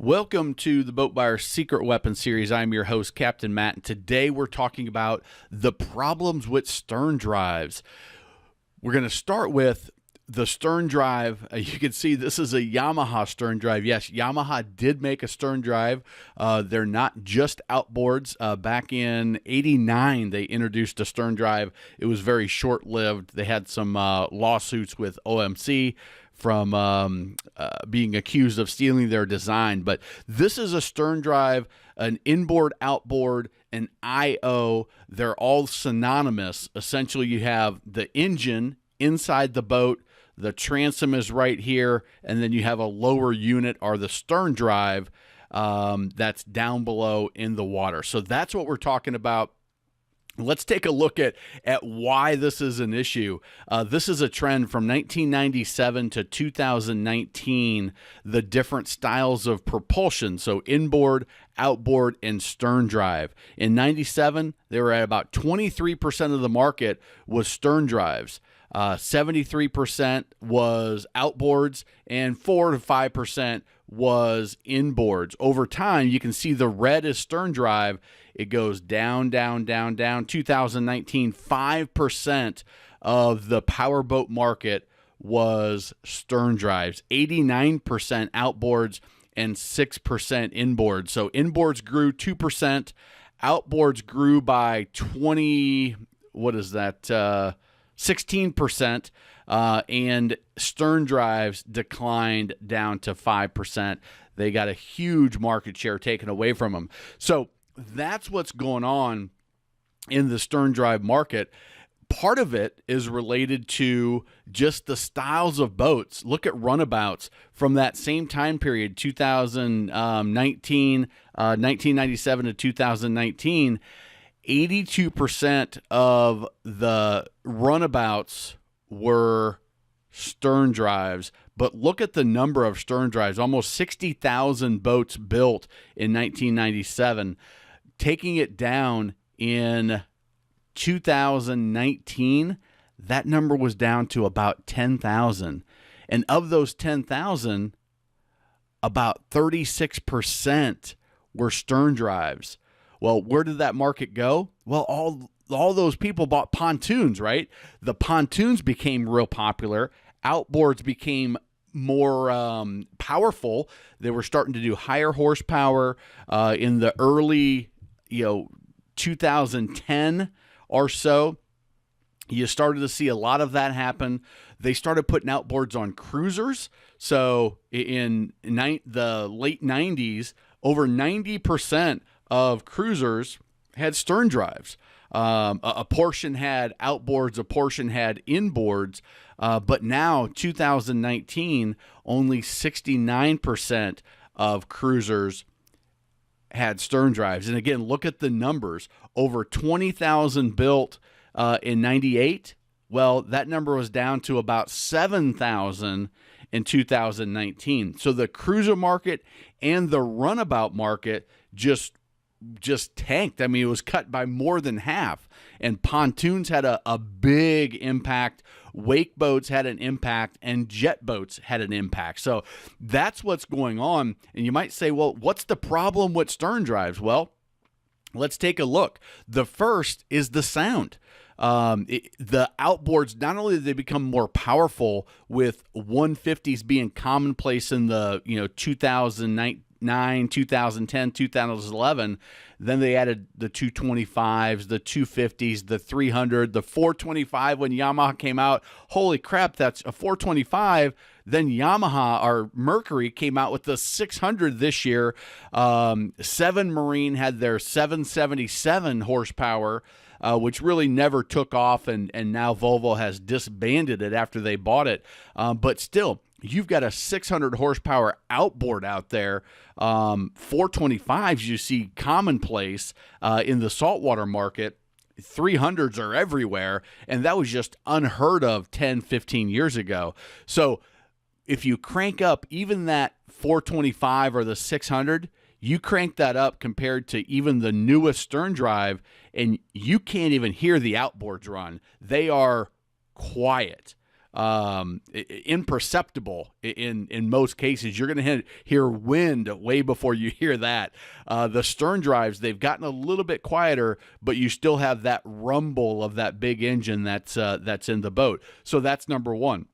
Welcome to the Boat Buyer Secret Weapon Series. I'm your host, Captain Matt, and today we're talking about the problems with stern drives. We're going to start with the stern drive. You can see this is a Yamaha stern drive. Yes, Yamaha did make a stern drive. They're not just outboards. Back in '89, they introduced a stern drive. It was very short-lived. They had some lawsuits with OMC from being accused of stealing their design. But this is a stern drive, an inboard, outboard, an IO. They're all synonymous. Essentially, you have the engine inside the boat, the transom is right here, and then you have a lower unit or the stern drive that's down below in the water. So that's what we're talking about. Let's take a look at why this is an issue. This is a trend from 1997 to 2019, the different styles of propulsion. So inboard, outboard, and stern drive. In 97, they were at about 23% of the market was stern drives. 73% was outboards, and 4 to 5% was inboards. Over time, you can see the red is stern drive. It goes down, down, down, down. 2019, 5% of the powerboat market was stern drives, 89% outboards, and 6% inboards. So inboards grew 2%, outboards grew by 16%, and stern drives declined down to 5%. They got a huge market share taken away from them. So that's what's going on in the stern drive market. Part of it is related to just the styles of boats. Look at runabouts from that same time period, 1997 to 2019. 82% of the runabouts were stern drives, but look at the number of stern drives, almost 60,000 boats built in 1997. Taking it down in 2019, that number was down to about 10,000. And of those 10,000, about 36% were stern drives. Well, where did that market go? Well, all those people bought pontoons, right? The pontoons became real popular. Outboards became more powerful. They were starting to do higher horsepower in the early, 2010 or so. You started to see a lot of that happen. They started putting outboards on cruisers. So in the late 90s, over 90% of cruisers had stern drives. A portion had outboards, a portion had inboards, but now, 2019, only 69% of cruisers had stern drives. And again, look at the numbers. Over 20,000 built in 98. Well, that number was down to about 7,000 in 2019. So the cruiser market and the runabout market just tanked. I mean, it was cut by more than half. And pontoons had a big impact. Wake boats had an impact, and jet boats had an impact. So that's what's going on. And you might say, well, what's the problem with stern drives? Well, let's take a look. The first is the sound. The outboards, not only did they become more powerful with 150s being commonplace in the 2009, 2010, 2011, then they added the 225s, the 250s, the 300, the 425 when Yamaha came out. Holy crap, that's a 425. Then Yamaha, or Mercury, came out with the 600 this year. Seven Marine had their 777 horsepower, which really never took off, and now Volvo has disbanded it after they bought it. But still, you've got a 600 horsepower outboard out there. 425s you see commonplace in the saltwater market. 300s are everywhere, and that was just unheard of 10, 15 years ago. So if you crank up even that 425 or the 600, you crank that up compared to even the newest stern drive, and you can't even hear the outboards run. They are quiet. imperceptible in most cases. You're going to hear wind way before you hear that. The stern drives, they've gotten a little bit quieter, but you still have that rumble of that big engine that's in the boat. So that's number one.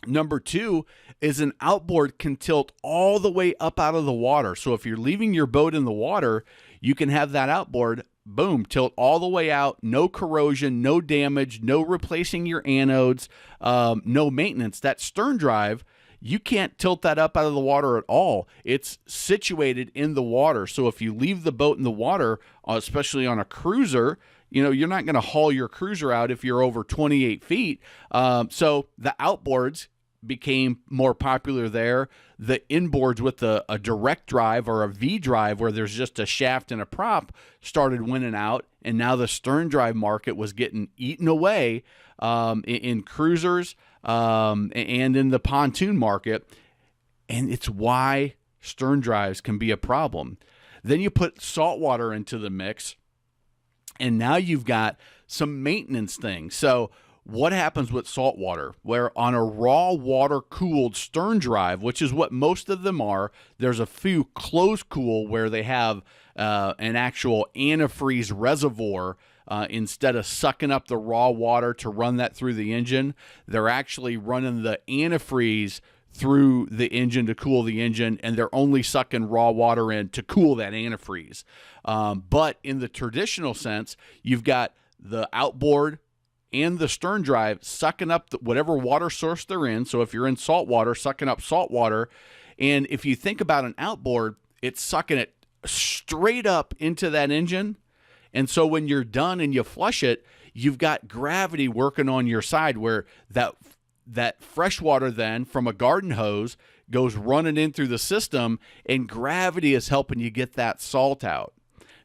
Number two is an outboard can tilt all the way up out of the water. So if you're leaving your boat in the water, you can have that outboard, boom, tilt all the way out, no corrosion, no damage, no replacing your anodes, no maintenance. That stern drive, you can't tilt that up out of the water at all. It's situated in the water. So if you leave the boat in the water, especially on a cruiser, you're not going to haul your cruiser out if you're over 28 feet. So the outboards became more popular there. The inboards with a direct drive or a V drive where there's just a shaft and a prop started winning out. And now the stern drive market was getting eaten away in cruisers and in the pontoon market. And it's why stern drives can be a problem. Then you put saltwater into the mix, and now you've got some maintenance things. So what happens with saltwater? Where on a raw water cooled stern drive, which is what most of them are, there's a few closed cool where they have an actual antifreeze reservoir instead of sucking up the raw water to run that through the engine. They're actually running the antifreeze through the engine to cool the engine, and they're only sucking raw water in to cool that antifreeze. But in the traditional sense, you've got the outboard and the stern drive sucking up whatever water source they're in. So if you're in saltwater, sucking up saltwater. And if you think about an outboard, it's sucking it straight up into that engine. And so when you're done and you flush it, you've got gravity working on your side where that fresh water then from a garden hose goes running in through the system, and gravity is helping you get that salt out.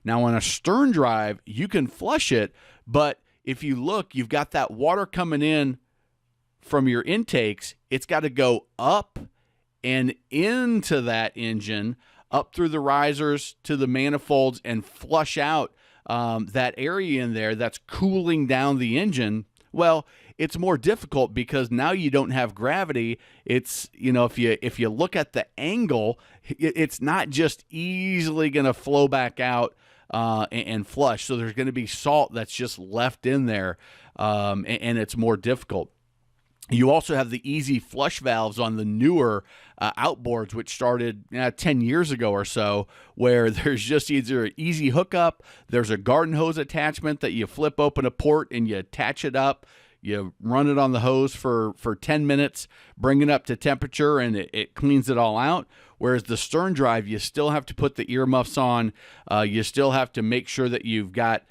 Now on a stern drive, you can flush it, but if you look, you've got that water coming in from your intakes. It's got to go up and into that engine, up through the risers to the manifolds, and flush out that area in there that's cooling down the engine. Well, it's more difficult because now you don't have gravity. It's, if you look at the angle, it's not just easily going to flow back out and flush. So there's going to be salt that's just left in there, and it's more difficult. You also have the easy flush valves on the newer outboards, which started 10 years ago or so, where there's just either an easy hookup, there's a garden hose attachment that you flip open a port and you attach it up. You run it on the hose for 10 minutes, bring it up to temperature, and it cleans it all out. Whereas the stern drive, you still have to put the earmuffs on. You still have to make sure that you've got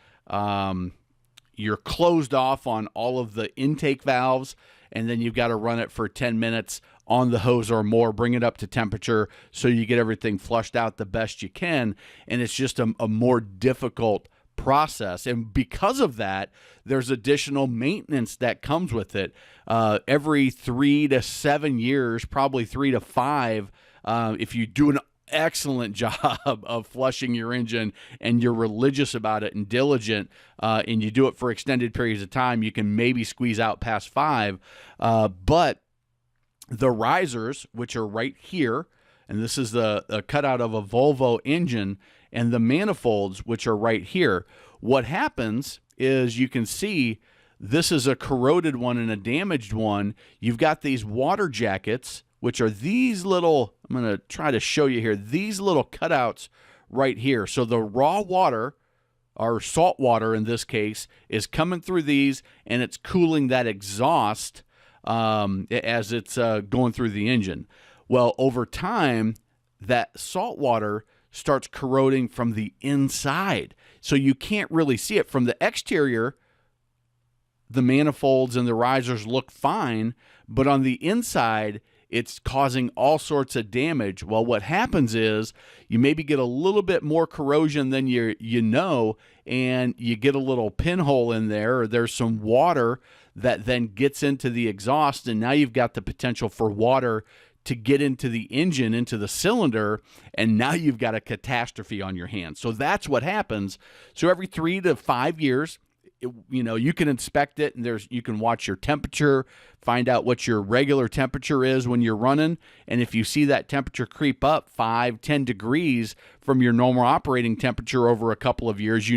you're closed off on all of the intake valves, and then you've got to run it for 10 minutes on the hose or more, bring it up to temperature so you get everything flushed out the best you can. And it's just a more difficult process. And because of that, there's additional maintenance that comes with it. Every 3 to 7 years, probably 3 to 5, if you do an excellent job of flushing your engine and you're religious about it and diligent, and you do it for extended periods of time, you can maybe squeeze out past 5. But the risers, which are right here, and this is a cutout of a Volvo engine, and the manifolds, which are right here, what happens is you can see this is a corroded one and a damaged one. You've got these water jackets, which are these little, I'm going to try to show you here, these little cutouts right here. So the raw water, or salt water in this case, is coming through these, and it's cooling that exhaust as it's going through the engine. Well, over time, that salt water starts corroding from the inside. So you can't really see it. From the exterior, the manifolds and the risers look fine, but on the inside, it's causing all sorts of damage. Well, what happens is you maybe get a little bit more corrosion than you know, and you get a little pinhole in there, or there's some water that then gets into the exhaust, and now you've got the potential for water to get into the engine, into the cylinder, and now you've got a catastrophe on your hands. So that's what happens. So every 3 to 5 years, you can inspect it, and you can watch your temperature, find out what your regular temperature is when you're running. And if you see that temperature creep up 5-10 degrees from your normal operating temperature over a couple of years,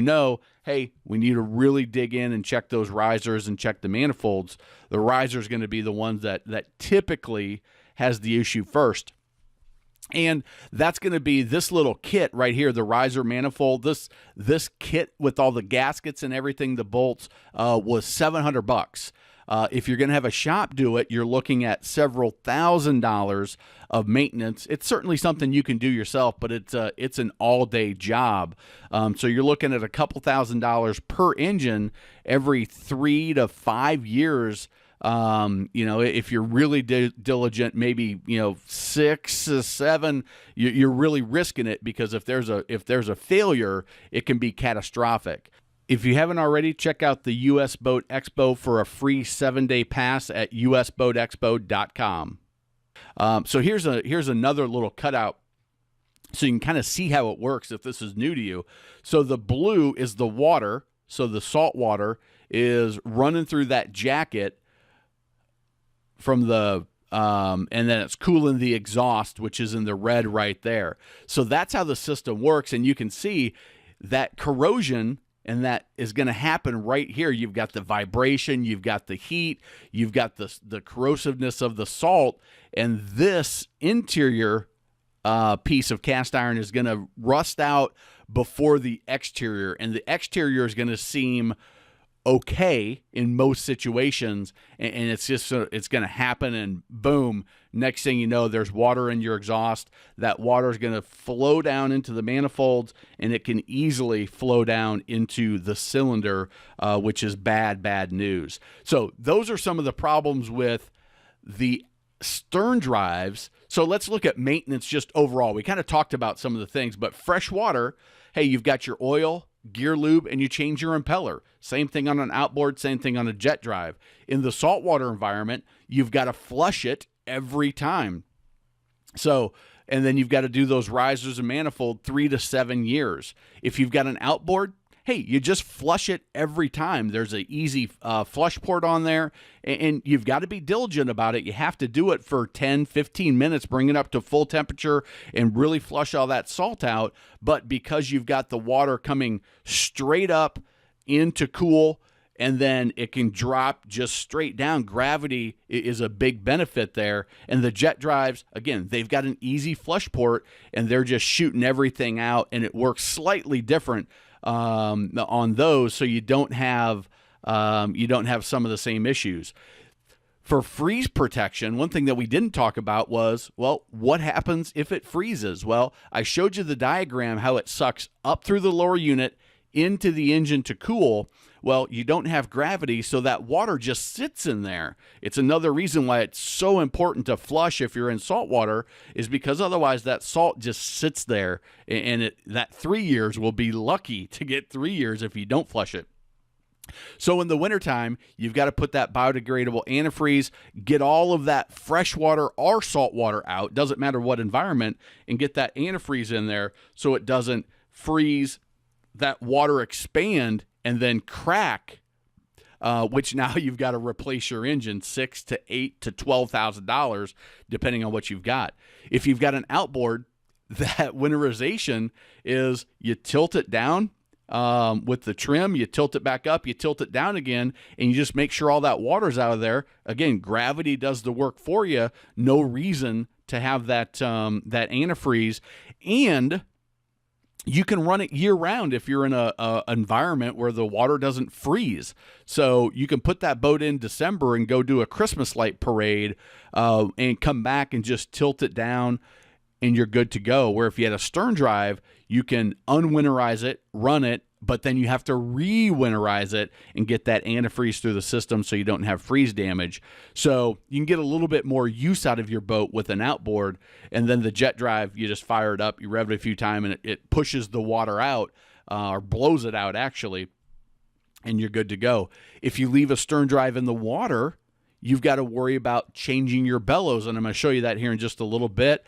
hey, we need to really dig in and check those risers and check the manifolds. The riser is going to be the ones that typically has the issue first. And that's going to be this little kit right here, the riser manifold. This kit with all the gaskets and everything, the bolts, was $700. If you're going to have a shop do it, you're looking at several $1,000s of maintenance. It's certainly something you can do yourself, but it's an all-day job. So you're looking at a couple $1,000s per engine every 3 to 5 years. If you're really diligent, maybe 6 to 7, you're really risking it, because if there's a failure, it can be catastrophic. If you haven't already, check out the US Boat Expo for a free 7-day pass at usboatexpo.com. So here's another little cutout, so you can kind of see how it works if this is new to you. So the blue is the water. So the salt water is running through that jacket from the and then it's cooling the exhaust, which is in the red right there. So that's how the system works, and you can see that corrosion, and that is going to happen right here. You've got the vibration, you've got the heat, you've got the corrosiveness of the salt, and this interior piece of cast iron is going to rust out before the exterior, and the exterior is going to seem okay in most situations, and it's going to happen, and boom, next thing you know, there's water in your exhaust. That water is going to flow down into the manifolds, and it can easily flow down into the cylinder, which is bad news. So those are some of the problems with the stern drives. So let's look at maintenance just overall. We kind of talked about some of the things, but fresh water, hey, you've got your oil, gear lube, and you change your impeller. Same thing on an outboard, same thing on a jet drive. In the saltwater environment, you've got to flush it every time. So, and then you've got to do those risers and manifold 3 to 7 years. If you've got an outboard, hey, you just flush it every time. There's an easy flush port on there, and you've got to be diligent about it. You have to do it for 10, 15 minutes, bring it up to full temperature, and really flush all that salt out. But because you've got the water coming straight up into cool, and then it can drop just straight down, gravity is a big benefit there. And the jet drives, again, they've got an easy flush port, and they're just shooting everything out, and it works slightly different on those, so you don't have some of the same issues. For freeze protection, one thing that we didn't talk about was, well, what happens if it freezes? Well, I showed you the diagram how it sucks up through the lower unit into the engine to cool. Well, you don't have gravity, so that water just sits in there. It's another reason why it's so important to flush if you're in salt water, is because otherwise that salt just sits there, and that 3 years will be lucky to get 3 years if you don't flush it. So in the wintertime, you've got to put that biodegradable antifreeze, get all of that fresh water or salt water out, doesn't matter what environment, and get that antifreeze in there so it doesn't freeze, that water expand, and then crack, which now you've got to replace your engine $6,000 to $8,000 to $12,000, depending on what you've got. If you've got an outboard, that winterization is you tilt it down with the trim, you tilt it back up, you tilt it down again, and you just make sure all that water's out of there. Again, gravity does the work for you. No reason to have that antifreeze, and you can run it year-round if you're in a environment where the water doesn't freeze. So you can put that boat in December and go do a Christmas light parade and come back and just tilt it down, and you're good to go. Where if you had a stern drive, you can unwinterize it, run it, but then you have to re-winterize it and get that antifreeze through the system so you don't have freeze damage. So you can get a little bit more use out of your boat with an outboard. And then the jet drive, you just fire it up, you rev it a few times, and it pushes the water out, or blows it out actually, and you're good to go. If you leave a stern drive in the water, you've got to worry about changing your bellows, and I'm going to show you that here in just a little bit.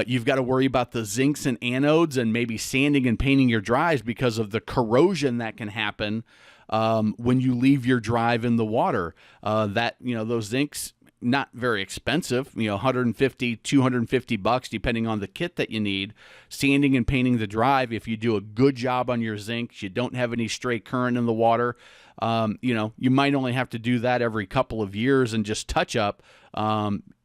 You've got to worry about the zincs and anodes and maybe sanding and painting your drives because of the corrosion that can happen when you leave your drive in the water. Those zincs, not very expensive, 150, 250 bucks, depending on the kit that you need. Sanding and painting the drive, if you do a good job on your zincs, you don't have any stray current in the water, you might only have to do that every couple of years and just touch up.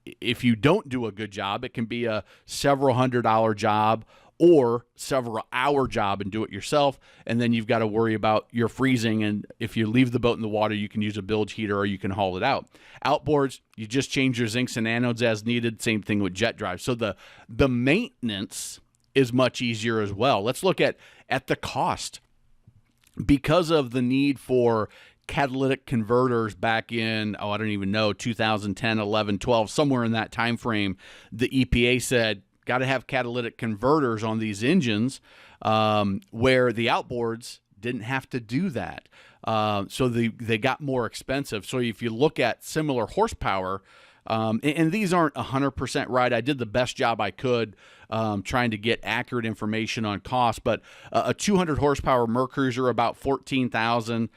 If you don't do a good job, it can be a several $100 job or several hour job and do it yourself. And then you've got to worry about your freezing. And if you leave the boat in the water, you can use a bilge heater or you can haul it out. Outboards, you just change your zincs and anodes as needed. Same thing with jet drives. So the maintenance is much easier as well. Let's look at the cost. Because of the need for catalytic converters back in, I don't even know, 2010, 11, 12, somewhere in that time frame, the EPA said, got to have catalytic converters on these engines, where the outboards didn't have to do that. So they got more expensive. So if you look at similar horsepower, and these aren't 100% right. I did the best job I could trying to get accurate information on cost, but a 200 horsepower MerCruiser, about $14,000.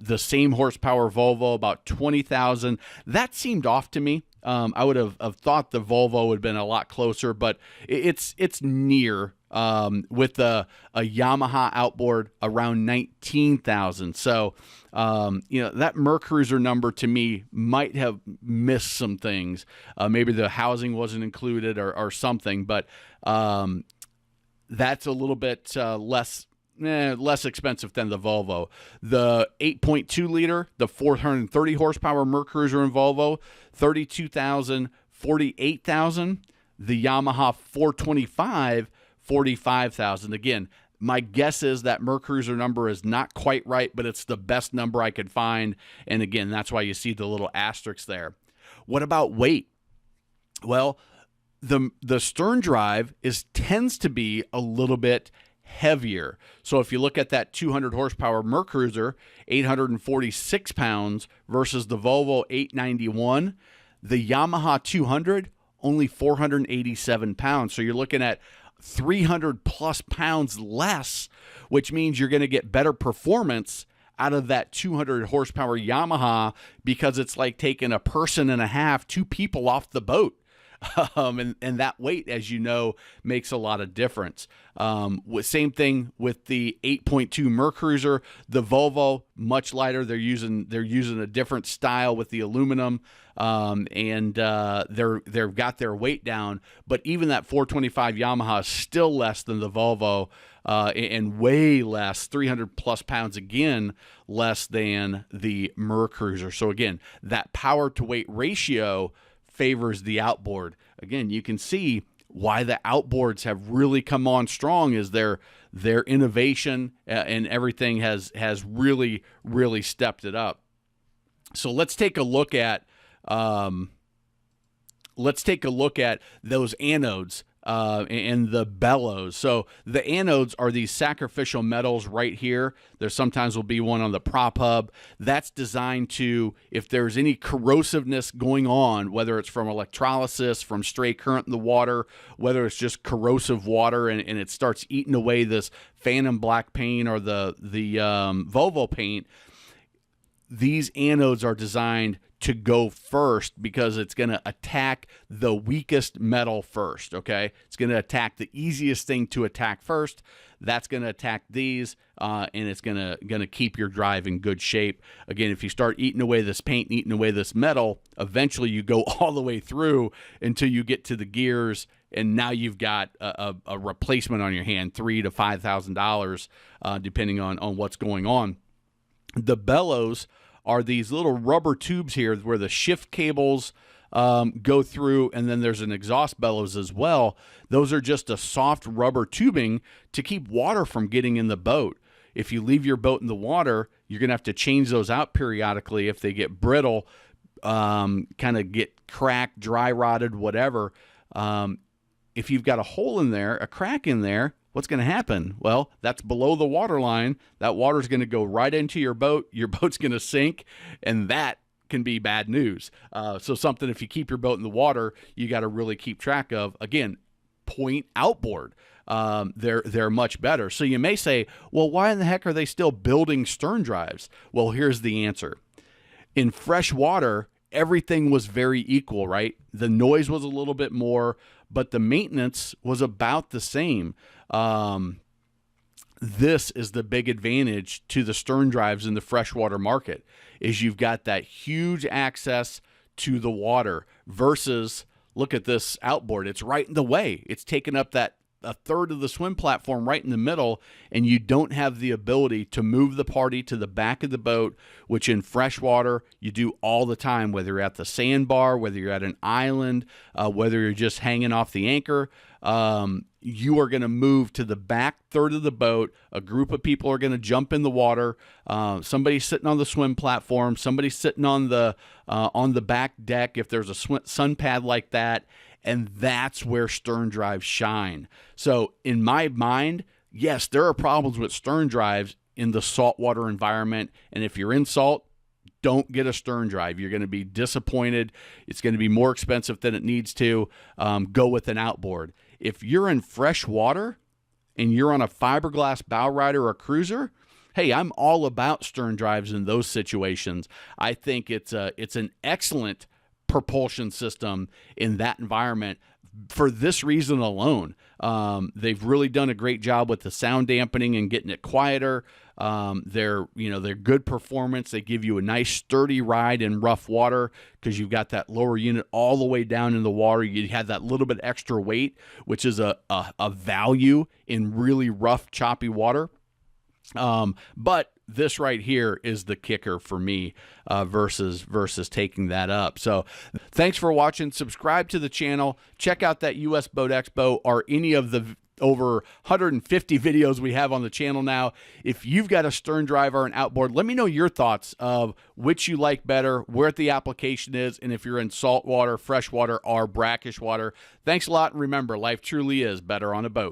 The same horsepower Volvo, about $20,000. That seemed off to me. I would have thought the Volvo would have been a lot closer, but it's near, with a Yamaha outboard around 19,000. So, that MerCruiser number to me might have missed some things. Maybe the housing wasn't included or something, but that's a little bit less expensive than the Volvo. The 8.2 liter, the 430 horsepower MerCruiser in Volvo, $32,000, $48,000. The Yamaha 425, $45,000. Again, my guess is that MerCruiser number is not quite right, but it's the best number I could find. And again, that's why you see the little asterisk there. What about weight? Well, the stern drive tends to be a little bit heavier. So if you look at that 200 horsepower MerCruiser, 846 pounds versus the Volvo 891, the Yamaha 200, only 487 pounds. So you're looking at 300 plus pounds less, which means you're going to get better performance out of that 200 horsepower Yamaha, because it's like taking a person and a half, two people off the boat. And that weight, as you know, makes a lot of difference. Same thing with the 8.2 MerCruiser, the Volvo, much lighter. They're using a different style with the aluminum, and they've got their weight down. But even that 425 Yamaha is still less than the Volvo, and way less, 300 plus pounds again, less than the MerCruiser. So again, that power to weight ratio favors the outboard. Again, you can see why the outboards have really come on strong, is their innovation and everything has really, really stepped it up. So let's take a look at those anodes and the bellows. So the anodes are these sacrificial metals right here. There sometimes will be one on the prop hub. That's designed to, if there's any corrosiveness going on, whether it's from electrolysis, from stray current in the water, whether it's just corrosive water and it starts eating away this phantom black paint or the Volvo paint, these anodes are designed to go first because it's going to attack the weakest metal first, okay? It's going to attack the easiest thing to attack first. That's going to attack these, and it's going to keep your drive in good shape. Again, if you start eating away this paint, eating away this metal, eventually you go all the way through until you get to the gears, and now you've got a replacement on your hand, $3,000 to $5,000, depending on what's going on. The bellows are these little rubber tubes here where the shift cables go through, and then there's an exhaust bellows as well. Those are just a soft rubber tubing to keep water from getting in the boat. If you leave your boat in the water, you're going to have to change those out periodically. If they get brittle, kind of get cracked, dry rotted, whatever. If you've got a hole in there, a crack in there, what's going to happen? Well, that's below the water line. That water's going to go right into your boat. Your boat's going to sink, and that can be bad news. So something, if you keep your boat in the water, you got to really keep track of. Again, point outboard. They're much better. So you may say, well, why in the heck are they still building stern drives? Well, here's the answer. In fresh water, everything was very equal, right? The noise was a little bit more, but the maintenance was about the same. This is the big advantage to the stern drives in the freshwater market, is you've got that huge access to the water versus, look at this outboard. It's right in the way. It's taken up that a third of the swim platform right in the middle, and you don't have the ability to move the party to the back of the boat, which in freshwater you do all the time, whether you're at the sandbar, whether you're at an island, whether you're just hanging off the anchor. You are going to move to the back third of the boat. A group of people are going to jump in the water. Somebody's sitting on the swim platform. Somebody's sitting on the back deck if there's a sun pad like that. And that's where stern drives shine. So in my mind, yes, there are problems with stern drives in the saltwater environment. And if you're in salt, don't get a stern drive. You're going to be disappointed. It's going to be more expensive than it needs to. Go with an outboard. If you're in fresh water and you're on a fiberglass bow rider or a cruiser, hey, I'm all about stern drives in those situations. I think it's an excellent propulsion system in that environment for this reason alone. They've really done a great job with the sound dampening and getting it quieter. They're good performance. They give you a nice sturdy ride in rough water because you've got that lower unit all the way down in the water. You have that little bit extra weight, which is a value in really rough, choppy water. But this right here is the kicker for me, versus taking that up. So thanks for watching. Subscribe to the channel. Check out that US Boat Expo or any of the over 150 videos we have on the channel now. If you've got a stern drive or an outboard, let me know your thoughts of which you like better, where the application is, and if you're in saltwater, freshwater, or brackish water. Thanks a lot, and remember, life truly is better on a boat.